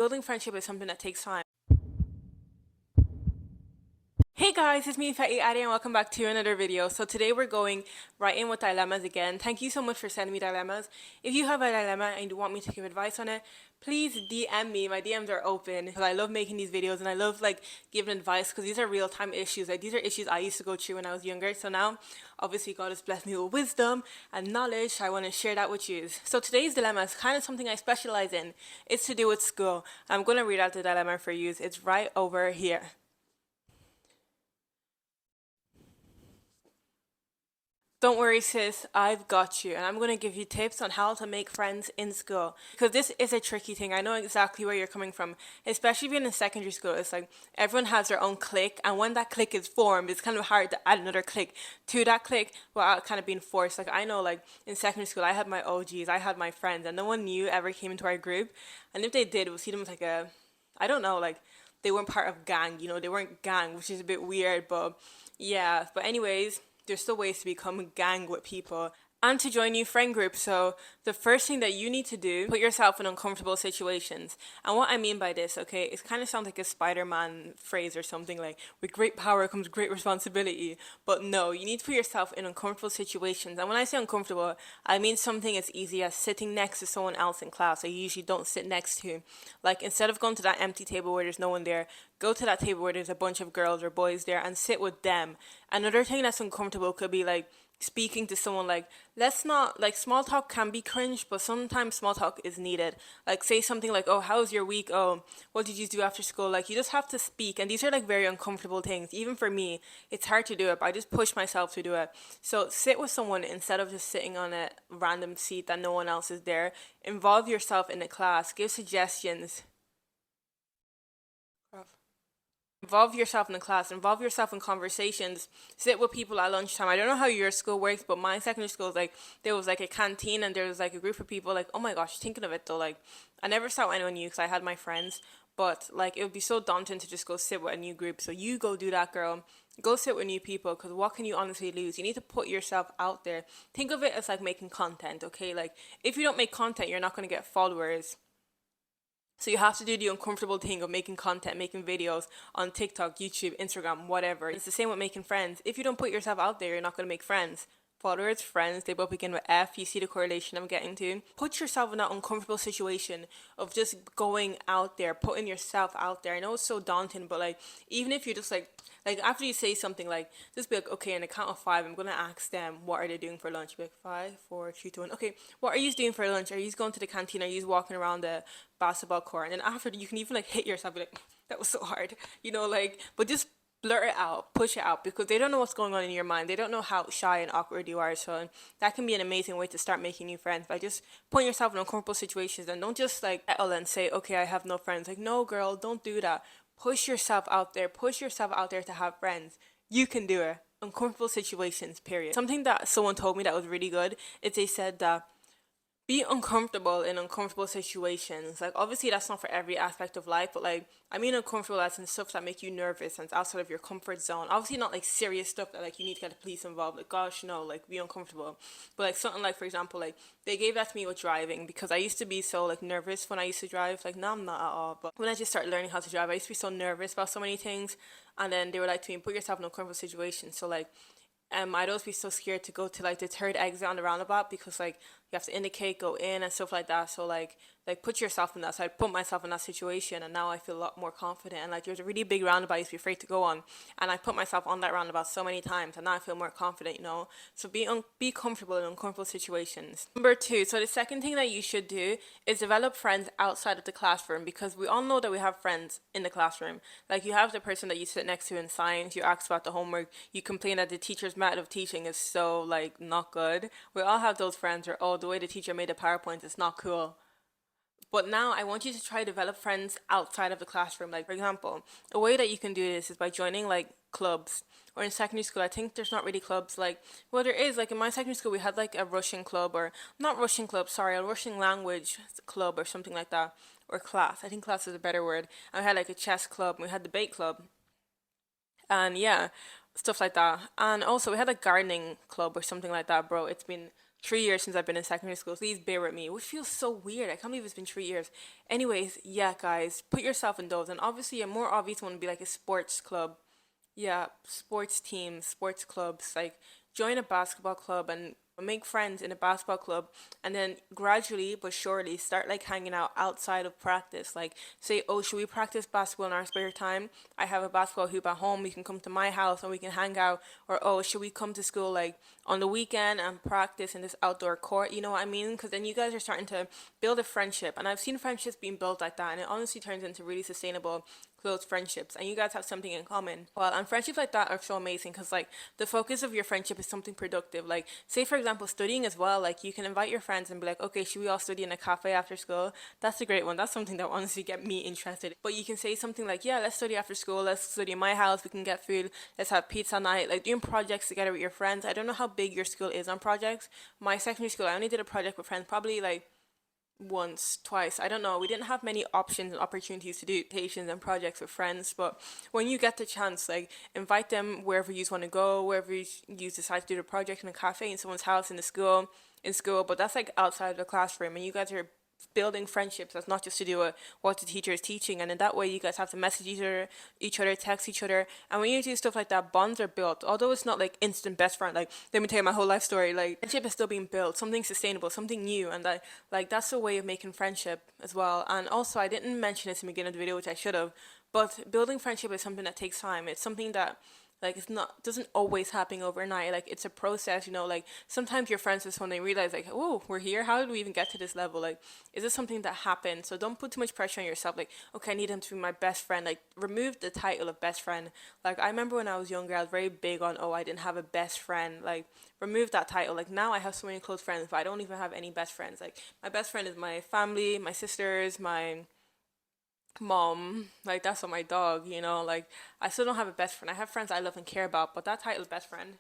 Building friendship is something that takes time. Hey guys, it's me Fatty Addy and welcome back to another video. So today we're going right in with dilemmas again. Thank you so much for sending me dilemmas. If you have a dilemma and you want me to give advice on it, please DM me. My DMs are open because I love making these videos and I love giving advice because these are real-time issues. Like these are issues I used to go through when I was younger. So now obviously God has blessed me with wisdom and knowledge. So I want to share that with you. So today's dilemma is kind of something I specialize in. It's to do with school. I'm going to read out the dilemma for you. It's right over here. Don't worry, sis, I've got you. And I'm going to give you tips on how to make friends in school. Because this is a tricky thing. I know exactly where you're coming from. Especially if you're in secondary school. It's like everyone has their own clique. And when that clique is formed, it's kind of hard to add another clique to that clique without kind of being forced. Like I know, like in secondary school, I had my OGs, I had my friends, and no one new ever came into our group. And if they did, we'll see them as like I don't know, like they weren't part of gang, they weren't gang, which is a bit weird, but yeah. But anyways, there's still ways to become a gang with people and to join new friend groups. So the first thing that you need to do, put yourself in uncomfortable situations. And what I mean by this, okay, it kind of sounds like a Spider-Man phrase or something like, with great power comes great responsibility. But no, you need to put yourself in uncomfortable situations. And when I say uncomfortable, I mean something as easy as sitting next to someone else in class I usually don't sit next to. Like instead of going to that empty table where there's no one there, go to that table where there's a bunch of girls or boys there and sit with them. Another thing that's uncomfortable could be like speaking to someone. Like let's not, like, small talk can be cringe, but sometimes small talk is needed. Like say something like, oh, how's your week? Oh, what did you do after school? Like you just have to speak, and these are like very uncomfortable things. Even for me, it's hard to do it, but I just push myself to do it. So sit with someone instead of just sitting on a random seat that no one else is there. Involve yourself in the class, give suggestions. Involve yourself in the class, involve yourself in conversations, sit with people at lunchtime. I don't know how your school works, but my secondary school is like, there was like a canteen and there was like a group of people. Like, oh my gosh, thinking of it though, like I never saw anyone new because I had my friends, but like it would be so daunting to just go sit with a new group. So you go do that, girl. Go sit with new people, because what can you honestly lose? You need to put yourself out there. Think of it as like making content, okay? Like if you don't make content, you're not going to get followers. So you have to do the uncomfortable thing of making content, making videos on TikTok, YouTube, Instagram, whatever. It's the same with making friends. If you don't put yourself out there, you're not going to make friends. Followers, friends, they both begin with F. You see the correlation I'm getting to. Put yourself in that uncomfortable situation of just going out there, putting yourself out there. I know it's so daunting, but like, even if you're just like after you say something, like just be like, okay, on the count of five, I'm gonna ask them what are they doing for lunch. Be like, five, four, three, two, one. Okay, what are you doing for lunch? Are you going to the canteen? Are you walking around the basketball court? And then after, you can even like hit yourself, be like, that was so hard, like, but just blurt it out, push it out, because they don't know what's going on in your mind. They don't know how shy and awkward you are. So that can be an amazing way to start making new friends by just putting yourself in uncomfortable situations, and don't just like settle and say, okay, I have no friends. Like, no, girl, don't do that. Push yourself out there. Push yourself out there to have friends. You can do it. Uncomfortable situations, period. Something that someone told me that was really good is they said that be uncomfortable in uncomfortable situations. Like obviously that's not for every aspect of life, but like I mean uncomfortable as in stuff that make you nervous and it's outside of your comfort zone. Obviously not like serious stuff that like you need to get the police involved. Like gosh no, like be uncomfortable. But like something like, for example, like they gave that to me with driving, because I used to be so like nervous when I used to drive. Like now I'm not at all. But when I just started learning how to drive, I used to be so nervous about so many things. And then they were like to me, put yourself in a uncomfortable situation. So like I'd always be so scared to go to like the third exit on the roundabout, because like you have to indicate, go in and stuff like that. So like put yourself in that. So I put myself in that situation, and now I feel a lot more confident. And like there's a really big roundabout I used to be afraid to go on, and I put myself on that roundabout so many times, and now I feel more confident. So be comfortable in uncomfortable situations. Number two, so the second thing that you should do is develop friends outside of the classroom, because we all know that we have friends in the classroom. Like you have the person that you sit next to in science, you ask about the homework, you complain that the teacher's method of teaching is so like not good. We all have those friends, or oh, the way the teacher made the PowerPoint is not cool. But now I want you to try to develop friends outside of the classroom. Like, for example, a way that you can do this is by joining like clubs. Or in secondary school, I think there's not really clubs. Like, well, there is. Like in my secondary school, we had like a Russian club, or not Russian club, sorry, a Russian language club or something like that. Or class. I think class is a better word. And we had like a chess club, and we had debate club. And yeah, stuff like that. And also we had a gardening club or something like that, bro. It's been 3 years since I've been in secondary school. Please bear with me, which feels so weird. I can't believe it's been 3 years. Anyways, yeah, guys, put yourself in those. And obviously, a more obvious one would be like a sports club. Yeah, sports teams, sports clubs, like join a basketball club and make friends in a basketball club, and then gradually but surely start like hanging out outside of practice. Like say, oh, should we practice basketball in our spare time? I have a basketball hoop at home. We can come to my house and we can hang out. Or oh, should we come to school like on the weekend and practice in this outdoor court? You know what I mean? Because then you guys are starting to build a friendship, and I've seen friendships being built like that, and it honestly turns into really sustainable close friendships, and you guys have something in common. Well, and friendships like that are so amazing because like the focus of your friendship is something productive. Like say for example studying as well, like you can invite your friends and be like, okay, should we all study in a cafe after school? That's a great one. That's something that honestly get me interested. But you can say something like, yeah, let's study after school, let's study in my house, we can get food, let's have pizza night. Like doing projects together with your friends. I don't know how big your school is on projects. My secondary school, I only did a project with friends probably like once, twice. I don't know. We didn't have many options and opportunities to do patients and projects with friends. But when you get the chance, like invite them wherever you want to go, wherever you decide to do the project in a cafe, in someone's house, in the school, in school. But that's like outside of the classroom, and you guys are building friendships. That's not just to do with what the teacher is teaching, and in that way you guys have to message each other, text each other, and when you do stuff like that, bonds are built. Although it's not like instant best friend, like let me tell you my whole life story, like friendship is still being built, something sustainable, something new, and that like that's a way of making friendship as well. And also I didn't mention this in the beginning of the video, which I should have, but building friendship is something that takes time. It's something that like it's not doesn't always happen overnight. Like it's a process, you know. Like sometimes you're friends with someone, they realize like, oh, we're here, how did we even get to this level? Like is this something that happened? So don't put too much pressure on yourself, like, okay, I need him to be my best friend. Like remove the title of best friend. Like I remember when I was younger, I was very big on, oh, I didn't have a best friend. Like remove that title. Like now I have so many close friends, but I don't even have any best friends. Like my best friend is my family, my sisters, my mom. Like that's what my dog, you know. Like I still don't have a best friend. I have friends I love and care about, but that title of best friend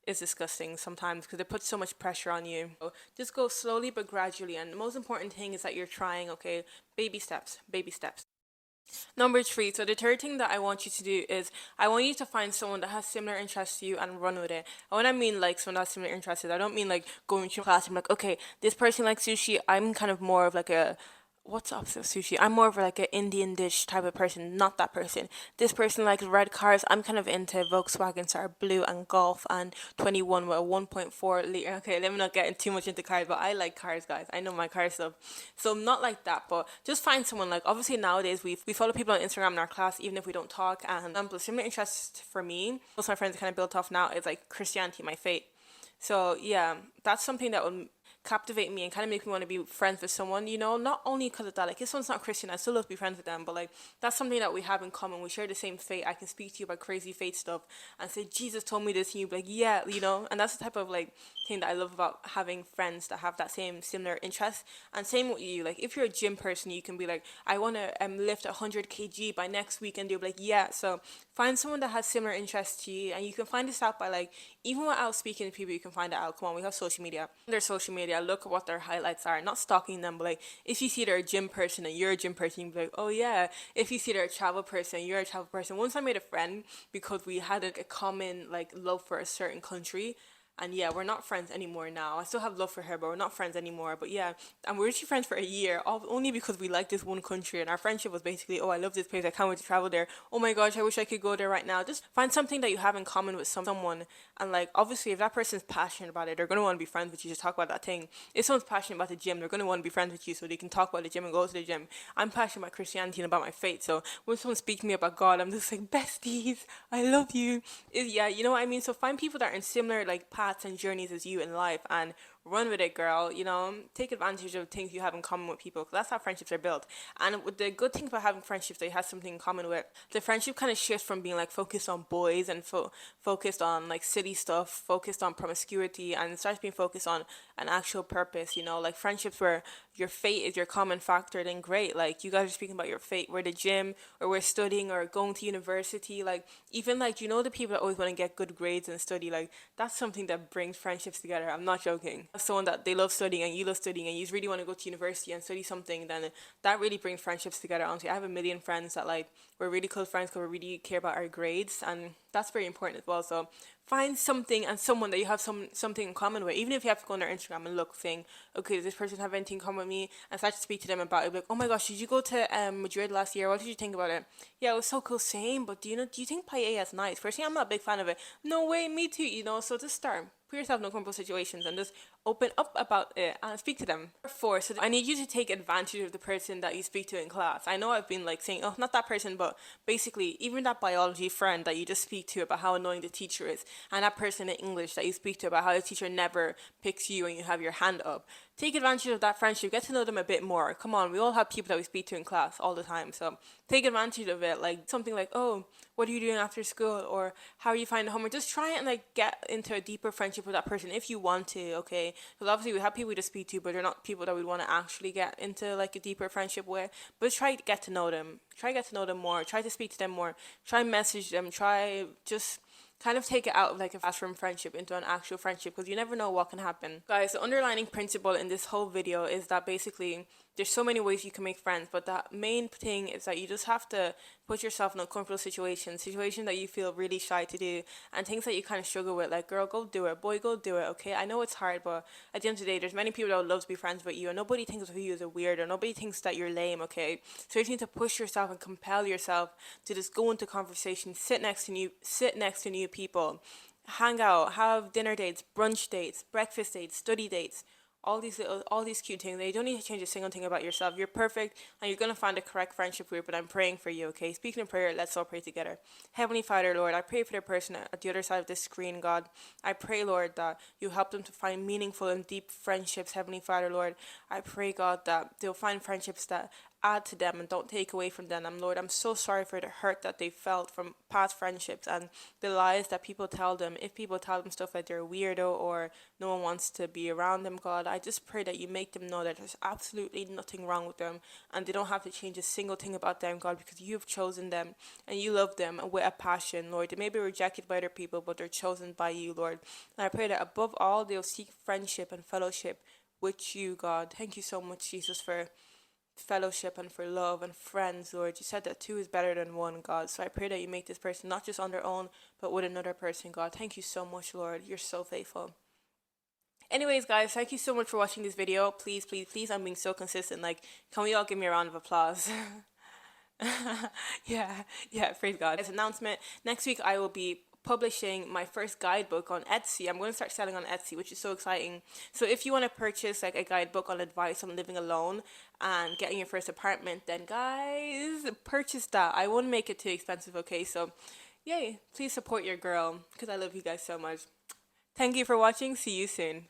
is disgusting sometimes because it puts so much pressure on you. So just go slowly but gradually, and the most important thing is that you're trying. Okay, baby steps, baby steps. Number three, so the third thing that I want you to do is I want you to find someone that has similar interests to you and run with it. And when I mean like someone that has similar interests, I don't mean like going to class and like, okay, this person likes sushi. I'm kind of more of like a what's opposite of sushi? I'm more of like an Indian dish type of person, not that person. This person likes red cars. I'm kind of into Volkswagen, so are blue and Golf and 21 with a 1.4 liter. Okay, let me not get too much into cars, but I like cars, guys. I know my car stuff. So I'm not like that, but just find someone like obviously nowadays we follow people on Instagram in our class, even if we don't talk. And similar interests for me, most of my friends kind of built off now is like Christianity, my faith. So yeah, that's something that would captivate me and kind of make me want to be friends with someone, you know, not only because of that, like if someone's not Christian, I still love to be friends with them, but like that's something that we have in common. We share the same faith. I can speak to you about crazy faith stuff and say, Jesus told me this, and you be like, yeah, you know, and that's the type of like thing that I love about having friends that have that same similar interest. And same with you, like if you're a gym person, you can be like, I want to lift 100 kg by next week, and they'll be like, yeah. So find someone that has similar interests to you, and you can find this out by like even without speaking to people, you can find it out. Come on, we have social media. Their social media, look at what their highlights are. Not stalking them, but like if you see they're a gym person and you're a gym person, you can be like, oh yeah. If you see they're a travel person, you're a travel person. Once I made a friend because we had a common like love for a certain country, and yeah, we're not friends anymore now. I still have love for her, but we're not friends anymore. But yeah, and we're actually friends for a year, only because we like this one country, and our friendship was basically, oh, I love this place, I can't wait to travel there. Oh my gosh, I wish I could go there right now. Just find something that you have in common with someone, and like obviously, if that person's passionate about it, they're gonna want to be friends with you. Just talk about that thing. If someone's passionate about the gym, they're gonna want to be friends with you so they can talk about the gym and go to the gym. I'm passionate about Christianity and about my faith, so when someone speaks to me about God, I'm just like, besties, I love you. Yeah, you know what I mean. So find people that are in similar like paths and journeys as you in life and run with it, girl. You know, take advantage of things you have in common with people, because that's how friendships are built. And with the good thing about having friendships that you have something in common with, the friendship kind of shifts from being like focused on boys and focused on like city stuff, focused on promiscuity, and it starts being focused on an actual purpose. You know, like friendships where your fate is your common factor, then great. Like you guys are speaking about your fate, we're the gym, or we're studying, or going to university. Like even like, you know, the people that always want to get good grades and study, like that's something that brings friendships together. I'm not joking. someone that they love studying and you love studying and you really want to go to university and study something, then that really brings friendships together. Honestly, I have a million friends that like we're really close friends because we really care about our grades, and that's very important as well. So find something and someone that you have something in common with, even if you have to go on their Instagram and look, saying, okay, does this person have anything in common with me, and start to speak to them about it. Like, oh my gosh, did you go to Madrid last year? What did you think about it? Yeah, it was so cool. Same, but do you think paella is nice? Personally, I'm not a big fan of it. No way, me too. So just start, put yourself in uncomfortable situations and just open up about it and speak to them. Four, so I need you to take advantage of the person that you speak to in class. I know I've been like saying, oh, not that person, but basically even that biology friend that you just speak to about how annoying the teacher is, and that person in English that you speak to about how the teacher never picks you when you have your hand up. Take advantage of that friendship, get to know them a bit more. Come on, we all have people that we speak to in class all the time, so take advantage of it. Like something like, oh, what are you doing after school, or how are you finding homework? Just try and like get into a deeper friendship with that person if you want to, okay? Because obviously we have people we just speak to, but they're not people that we want to actually get into like a deeper friendship with. But try to get to know them. Try to get to know them more. Try to speak to them more. Try message them. Try just kind of take it out of like a classroom friendship into an actual friendship, because you never know what can happen. Guys, the underlining principle in this whole video is that basically there's so many ways you can make friends, but the main thing is that you just have to put yourself in uncomfortable situations that you feel really shy to do, and things that you kind of struggle with. Like, girl, go do it. Boy, go do it. Okay, I know it's hard, but at the end of the day, there's many people that would love to be friends with you, and nobody thinks of you as a weirdo. Nobody thinks that you're lame. Okay, so you just need to push yourself and compel yourself to just go into conversation, sit next to new people, hang out, have dinner dates, brunch dates, breakfast dates, study dates, all these cute things. You don't need to change a single thing about yourself. You're perfect, and you're gonna find the correct friendship group. And I'm praying for you. Okay, speaking of prayer, let's all pray together. Heavenly Father, Lord, I pray for the person at the other side of this screen. God, I pray, Lord, that you help them to find meaningful and deep friendships. Heavenly Father, Lord, I pray, God, that they'll find friendships that add to them and don't take away from them. Lord, I'm so sorry for the hurt that they felt from past friendships and the lies that people tell them. If people tell them stuff like they're a weirdo or no one wants to be around them, God, I just pray that you make them know that there's absolutely nothing wrong with them, and they don't have to change a single thing about them, God, because you've chosen them and you love them with a passion, Lord. They may be rejected by other people, but they're chosen by you, Lord. And I pray that above all, they'll seek friendship and fellowship with you, God. Thank you so much, Jesus, for fellowship and for love and friends, Lord. You said that two is better than one, God. So I pray that you make this person not just on their own, but with another person, God. Thank you so much, Lord. You're so faithful. Anyways, guys, thank you so much for watching this video. Please, please, please, I'm being so consistent. Like, can we all give me a round of applause? yeah, praise God. As an announcement, next week I will be publishing my first guidebook on Etsy. I'm going to start selling on Etsy, which is so exciting. So if you want to purchase like a guidebook on advice on living alone and getting your first apartment, then guys, purchase that. I won't make it too expensive, okay? So yay, please support your girl, because I love you guys so much. Thank you for watching. See you soon.